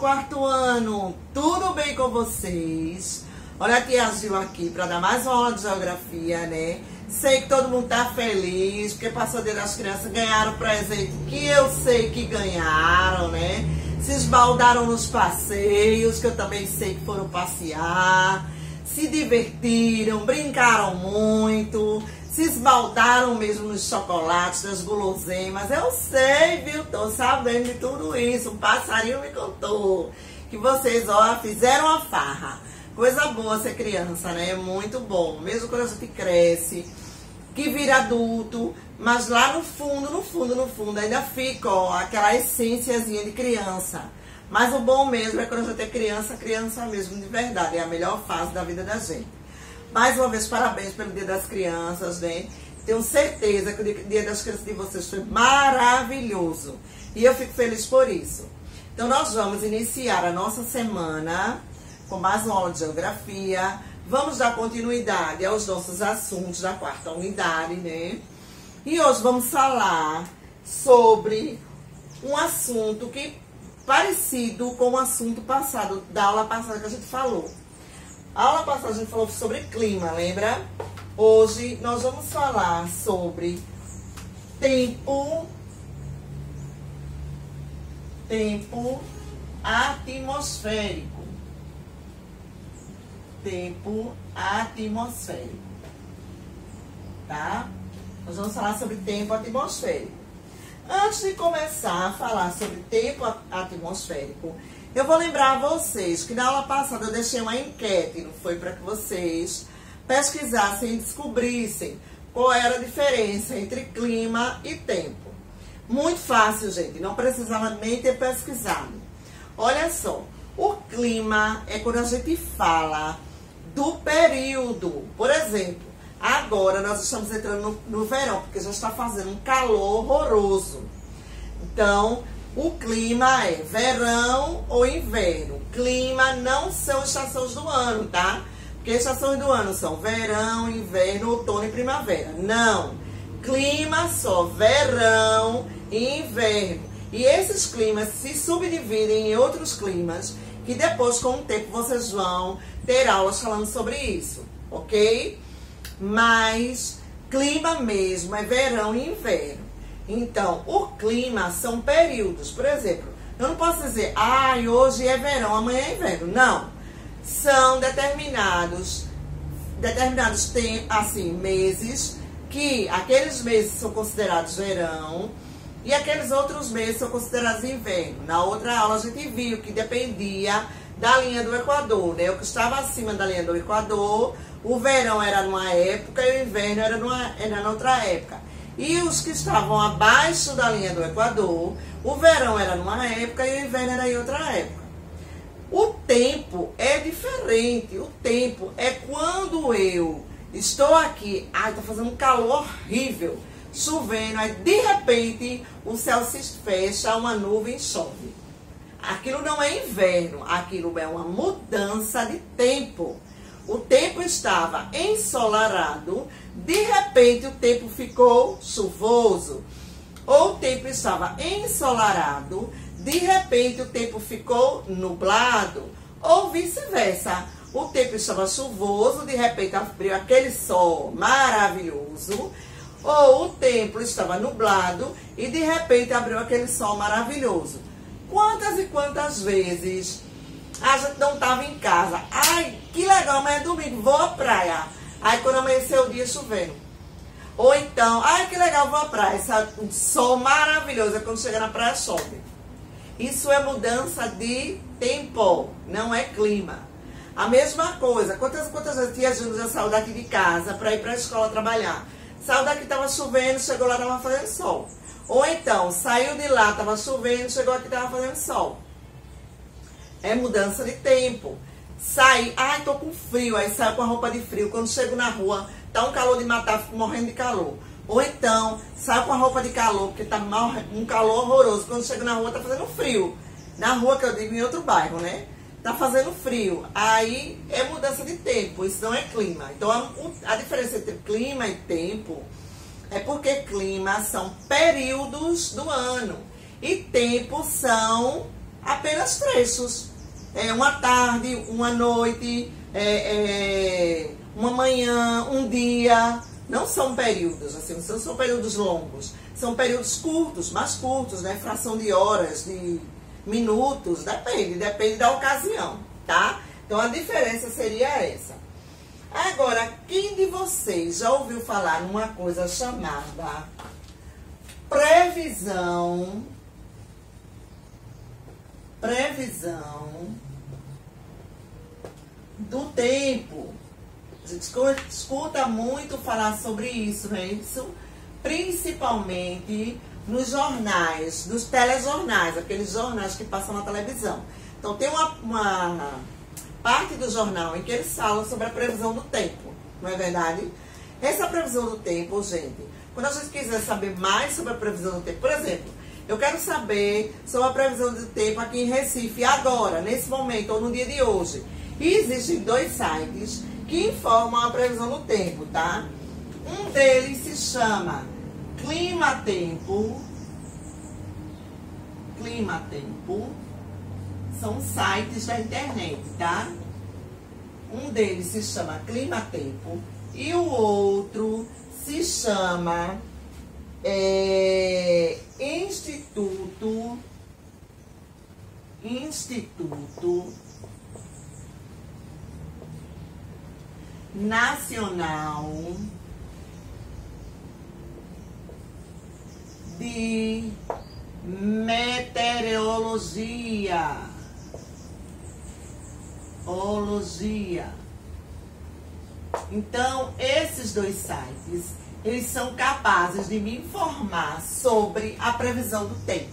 quarto ano, tudo bem com vocês? Olha a tia Gil aqui para dar mais uma aula de geografia, né? Sei que todo mundo tá feliz, porque passou o Dia das Crianças, ganharam presente que eu sei que ganharam, né? Se esbaldaram nos passeios, que eu também sei que foram passear, se divertiram, brincaram muito, se esbaldaram mesmo nos chocolates, nas guloseimas. Eu sei, viu? Tô sabendo de tudo isso. Um passarinho me contou que vocês, ó, fizeram a farra. Coisa boa ser criança, né? É muito bom. Mesmo quando a gente cresce, que vira adulto, mas lá no fundo, ainda fica, ó, aquela essênciazinha de criança. Mas o bom mesmo é quando a gente é criança, criança mesmo, de verdade. É a melhor fase da vida da gente. Mais uma vez, parabéns pelo Dia das Crianças, né? Tenho certeza que o Dia das Crianças de vocês foi maravilhoso. E eu fico feliz por isso. Então, nós vamos iniciar a nossa semana com mais uma aula de geografia. Vamos dar continuidade aos nossos assuntos da quarta unidade, né? E hoje vamos falar sobre um assunto que parecido com o assunto passado, da aula passada que a gente falou. A aula passada a gente falou sobre clima, lembra? Hoje nós vamos falar sobre tempo atmosférico. Tempo atmosférico. Tá? Nós vamos falar sobre tempo atmosférico. Antes de começar a falar sobre tempo atmosférico, eu vou lembrar a vocês que na aula passada eu deixei uma enquete, não foi, para que vocês pesquisassem e descobrissem qual era a diferença entre clima e tempo. Muito fácil, gente, não precisava nem ter pesquisado. Olha só, o clima é quando a gente fala do período. Por exemplo, agora nós estamos entrando no verão, porque já está fazendo um calor horroroso. Então, o clima é verão ou inverno. Clima não são estações do ano, tá? Porque estações do ano são verão, inverno, outono e primavera. Não. Clima só verão e inverno. E esses climas se subdividem em outros climas, que depois, com o tempo, vocês vão ter aulas falando sobre isso, ok? Mas clima mesmo é verão e inverno. Então, o clima são períodos. Por exemplo, eu não posso dizer, hoje é verão, amanhã é inverno. Não. São determinados assim, meses, que aqueles meses são considerados verão e aqueles outros meses são considerados inverno. Na outra aula a gente viu que dependia da linha do Equador, né? O que estava acima da linha do Equador, o verão era numa época e o inverno era na outra época. E os que estavam abaixo da linha do Equador, o verão era numa época e o inverno era em outra época. O tempo é diferente. O tempo é quando eu estou aqui, tá fazendo um calor horrível, chovendo, aí de repente o céu se fecha, uma nuvem chove. Aquilo não é inverno, aquilo é uma mudança de tempo. O tempo estava ensolarado, de repente o tempo ficou chuvoso. Ou o tempo estava ensolarado, de repente o tempo ficou nublado. Ou vice-versa. O tempo estava chuvoso, de repente abriu aquele sol maravilhoso. Ou o tempo estava nublado e de repente abriu aquele sol maravilhoso. Quantas e quantas vezes a gente não estava em casa? Ai, que legal, amanhã é domingo, vou à praia. Aí quando amanheceu o dia chovendo. Ou então, ai, que legal, vou à praia. Um sol maravilhoso, é quando chega na praia chove. Isso é mudança de tempo, não é clima. A mesma coisa, quantas vezes tia Júlia já saiu daqui de casa para ir para a escola trabalhar? Saiu daqui, estava chovendo, chegou lá, estava fazendo sol. Ou então, saiu de lá, estava chovendo, chegou aqui, estava fazendo sol. É mudança de tempo. Sai, tô com frio, aí saio com a roupa de frio. Quando chego na rua, tá um calor de matar, fico morrendo de calor. Ou então, saio com a roupa de calor, porque tá um calor horroroso. Quando chego na rua, tá fazendo frio. Na rua, que eu digo, em outro bairro, né? Tá fazendo frio. Aí é mudança de tempo, isso não é clima. Então, a diferença entre clima e tempo é porque clima são períodos do ano. E tempo são apenas trechos. Uma tarde, uma noite, uma manhã, um dia. Não são períodos, assim, não são períodos longos. São períodos curtos, mais curtos, né? Fração de horas, de minutos, depende da ocasião, tá? Então a diferença seria essa. Agora, quem de vocês já ouviu falar numa coisa chamada previsão do tempo? A gente escuta muito falar sobre isso, né? Isso principalmente nos jornais, nos telejornais, aqueles jornais que passam na televisão. Então tem uma parte do jornal em que eles falam sobre a previsão do tempo, não é verdade? Essa previsão do tempo, gente, quando a gente quiser saber mais sobre a previsão do tempo, por exemplo, eu quero saber sobre a previsão do tempo aqui em Recife agora, nesse momento ou no dia de hoje. E existem 2 sites que informam a previsão do tempo, tá? Um deles se chama Climatempo. São sites da internet, tá? Um deles se chama Climatempo e o outro se chama Instituto Nacional de Meteorologia. Então, esses 2 sites, eles são capazes de me informar sobre a previsão do tempo.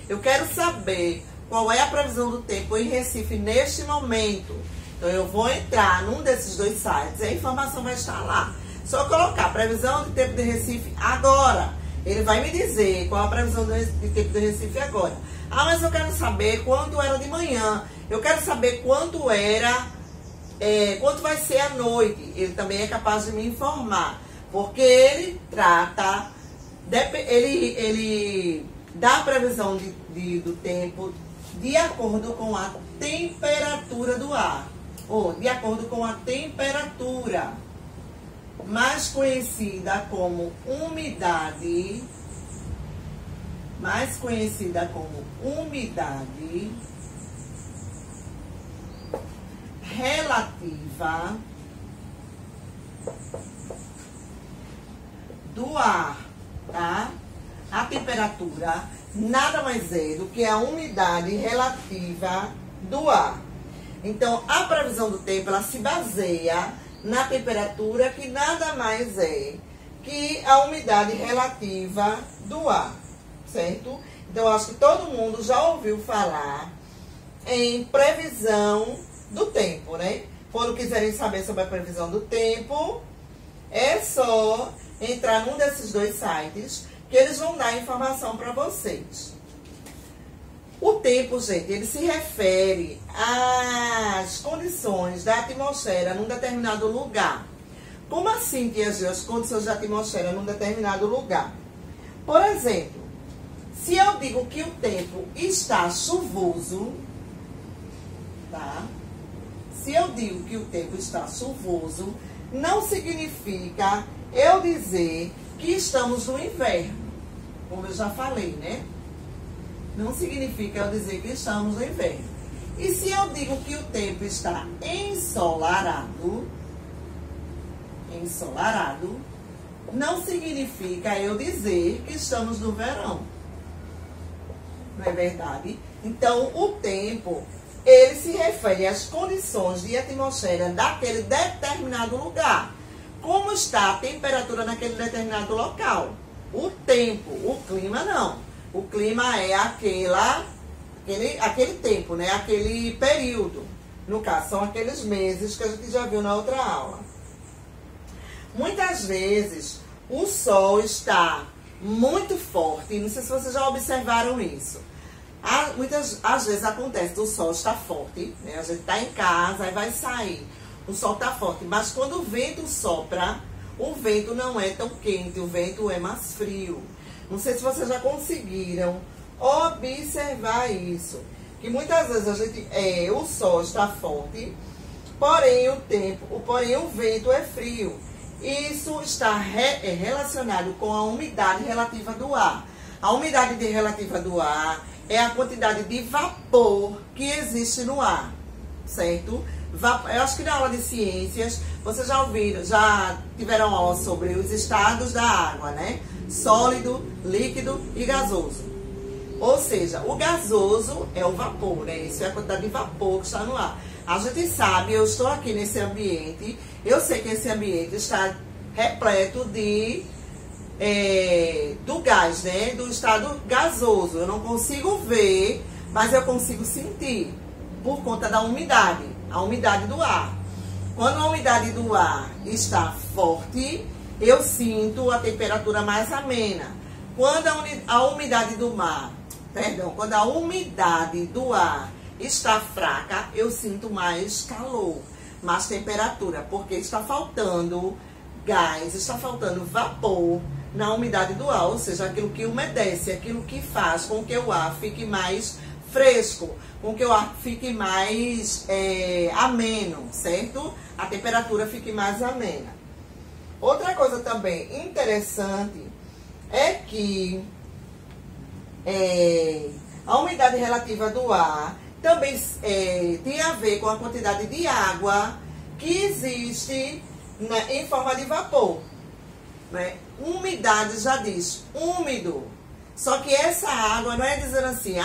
Eu quero saber qual é a previsão do tempo em Recife neste momento. Então, eu vou entrar num desses 2 sites e a informação vai estar lá. Só colocar previsão de tempo de Recife agora. Ele vai me dizer qual a previsão de tempo de Recife agora. Ah, mas eu quero saber quanto era de manhã. Eu quero saber quanto vai ser à noite. Ele também é capaz de me informar. Porque ele trata, ele dá a previsão do tempo de acordo com a temperatura do ar. Ou de acordo com a temperatura, mais conhecida como umidade, relativa do ar, tá? A temperatura nada mais é do que a umidade relativa do ar. Então, a previsão do tempo, ela se baseia na temperatura, que nada mais é que a umidade relativa do ar, certo? Então, eu acho que todo mundo já ouviu falar em previsão do tempo, né? Quando quiserem saber sobre a previsão do tempo, é só entrar num desses 2 sites que eles vão dar informação para vocês. O tempo, gente, ele se refere às condições da atmosfera num determinado lugar. Como assim, Tia Gil, as condições da atmosfera num determinado lugar? Por exemplo, se eu digo que o tempo está chuvoso, tá? Se eu digo que o tempo está chuvoso, não significa eu dizer que estamos no inverno, como eu já falei, né? Não significa eu dizer que estamos no inverno. E se eu digo que o tempo está ensolarado, não significa eu dizer que estamos no verão. Não é verdade? Então, o tempo, ele se refere às condições de atmosfera daquele determinado lugar. Como está a temperatura naquele determinado local. O tempo, o clima não. O clima é aquele tempo, né? Aquele período. No caso, são aqueles meses que a gente já viu na outra aula. Muitas vezes, o sol está muito forte. Não sei se vocês já observaram isso. Às vezes acontece, o sol está forte, né? A gente está em casa e vai sair. O sol está forte, mas quando o vento sopra, o vento não é tão quente, o vento é mais frio. Não sei se vocês já conseguiram observar isso. que muitas vezes a gente, o sol está forte, porém o vento é frio. Isso está relacionado com a umidade relativa do ar. A umidade relativa do ar é a quantidade de vapor que existe no ar, certo? Eu acho que na aula de ciências, vocês já tiveram aula sobre os estados da água, né? Sólido, líquido e gasoso. Ou seja, o gasoso é o vapor, né? Isso é a quantidade de vapor que está no ar. A gente sabe, eu estou aqui nesse ambiente, eu sei que esse ambiente está repleto do gás, né? Do estado gasoso. Eu não consigo ver, mas eu consigo sentir, por conta da umidade, a umidade do ar. Quando a umidade do ar está forte, eu sinto a temperatura mais amena. Quando a umidade do ar está fraca, eu sinto mais calor, mais temperatura, porque está faltando gás, está faltando vapor na umidade do ar, ou seja, aquilo que umedece, aquilo que faz com que o ar fique mais fresco, com que o ar fique mais ameno, certo? A temperatura fique mais amena. Outra coisa também interessante é que a umidade relativa do ar também tem a ver com a quantidade de água que existe em forma de vapor, né? Umidade já diz úmido, só que essa água não é dizendo assim,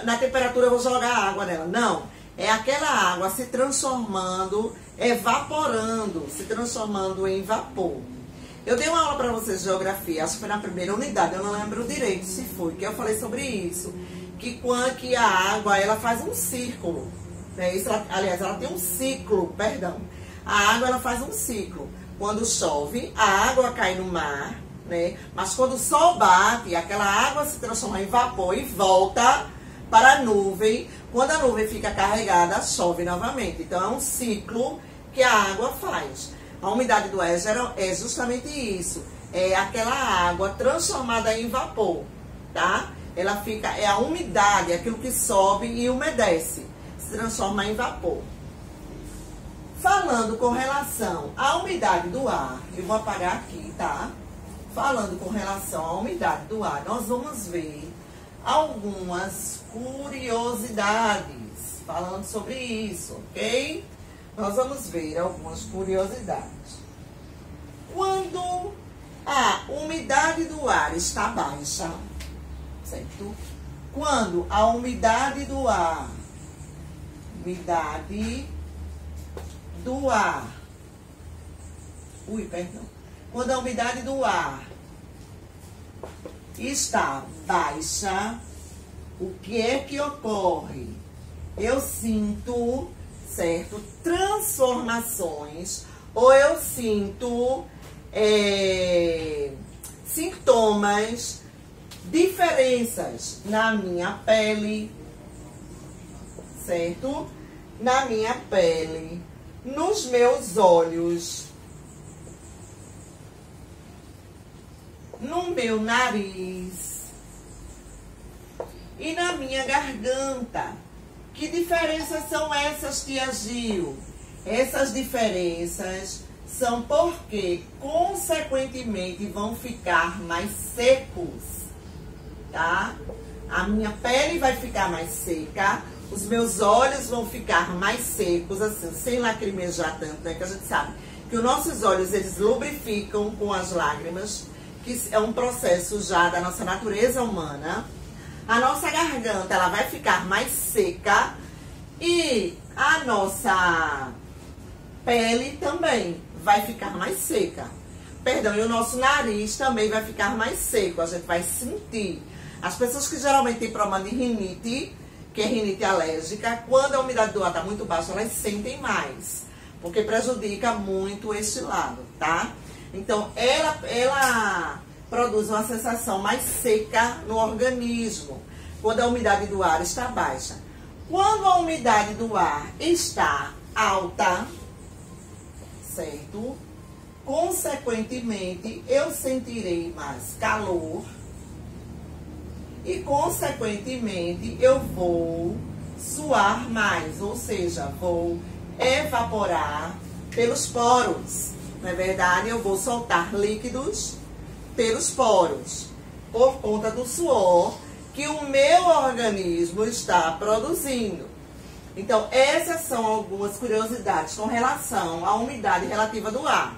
na temperatura eu vou jogar água nela, não, é aquela água se transformando, evaporando, se transformando em vapor. Eu dei uma aula para vocês de geografia, acho que foi na primeira unidade, eu não lembro direito se foi, que eu falei sobre isso, que a água, ela faz um círculo, né? Aliás, ela tem um ciclo, perdão. A água, ela faz um ciclo. Quando chove, a água cai no mar, né? Mas quando o sol bate, aquela água se transforma em vapor e volta para a nuvem. Quando a nuvem fica carregada, chove novamente. Então, é um ciclo que a água faz. A umidade do ar é justamente isso. É aquela água transformada em vapor, tá? Ela fica, é a umidade, aquilo que sobe e umedece, se transforma em vapor. Falando com relação à umidade do ar, eu vou apagar aqui, tá? Falando com relação à umidade do ar, nós vamos ver algumas curiosidades falando sobre isso, ok? Nós vamos ver algumas curiosidades. Quando a umidade do ar está baixa, certo? Quando a umidade do ar, quando a umidade do ar está baixa, o que é que ocorre? Eu sinto, certo, transformações, ou eu sinto sintomas, diferenças na minha pele, certo? Na minha pele, nos meus olhos, no meu nariz e na minha garganta. Que diferenças são essas, tia Gil? Essas diferenças são porque, consequentemente, vão ficar mais secos, tá? A minha pele vai ficar mais seca, os meus olhos vão ficar mais secos, assim, sem lacrimejar tanto, né? Que a gente sabe que os nossos olhos, eles lubrificam com as lágrimas, que é um processo já da nossa natureza humana. A nossa garganta, ela vai ficar mais seca e a nossa pele também vai ficar mais seca. Perdão, e o nosso nariz também vai ficar mais seco, a gente vai sentir. As pessoas que geralmente têm problema de rinite, que é rinite alérgica, quando a umidade do ar está muito baixa, elas sentem mais, porque prejudica muito este lado, tá? Então, ela produz uma sensação mais seca no organismo, quando a umidade do ar está baixa. Quando a umidade do ar está alta, certo? Consequentemente, eu sentirei mais calor e, consequentemente, eu vou suar mais, ou seja, vou evaporar pelos poros. Não é verdade? Eu vou soltar líquidos pelos poros, por conta do suor que o meu organismo está produzindo. Então, essas são algumas curiosidades com relação à umidade relativa do ar.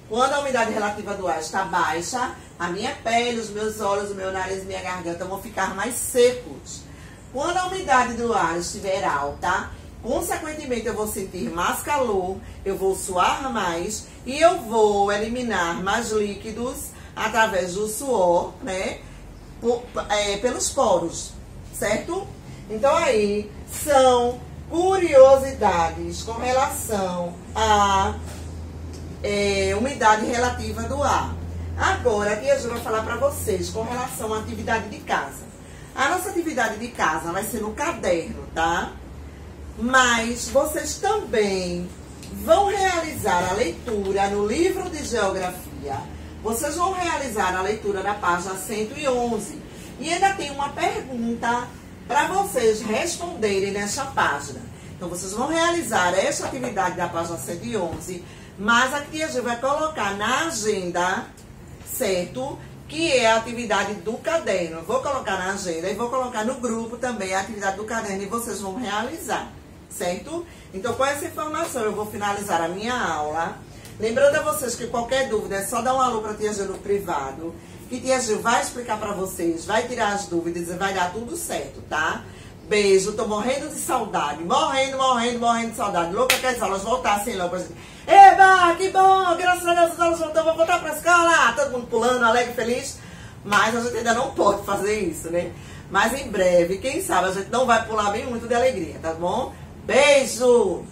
Quando a umidade relativa do ar está baixa, a minha pele, os meus olhos, o meu nariz e minha garganta vão ficar mais secos. Quando a umidade do ar estiver alta, consequentemente eu vou sentir mais calor, eu vou suar mais e eu vou eliminar mais líquidos através do suor, né? Pelos poros, certo? Então aí são curiosidades com relação à umidade relativa do ar. Agora aqui a gente vai falar para vocês com relação à atividade de casa. A nossa atividade de casa vai ser no caderno, tá? Mas vocês também vão realizar a leitura no livro de geografia. Vocês vão realizar a leitura da página 111. E ainda tem uma pergunta para vocês responderem nessa página. Então, vocês vão realizar essa atividade da página 111, mas aqui a gente vai colocar na agenda, certo? Que é a atividade do caderno. Vou colocar na agenda e vou colocar no grupo também a atividade do caderno e vocês vão realizar, certo? Então, com essa informação, eu vou finalizar a minha aula. Lembrando a vocês que qualquer dúvida é só dar um alô para a Tia Gil no privado, que Tia Gil vai explicar para vocês, vai tirar as dúvidas e vai dar tudo certo, tá? Beijo, tô morrendo de saudade, morrendo de saudade. Louca que as aulas voltassem logo pra gente. Eba, que bom, graças a Deus as aulas voltam, vou voltar pra escola. Todo mundo pulando, alegre, feliz. Mas a gente ainda não pode fazer isso, né? Mas em breve, quem sabe, a gente não vai pular bem muito de alegria, tá bom? Beijo!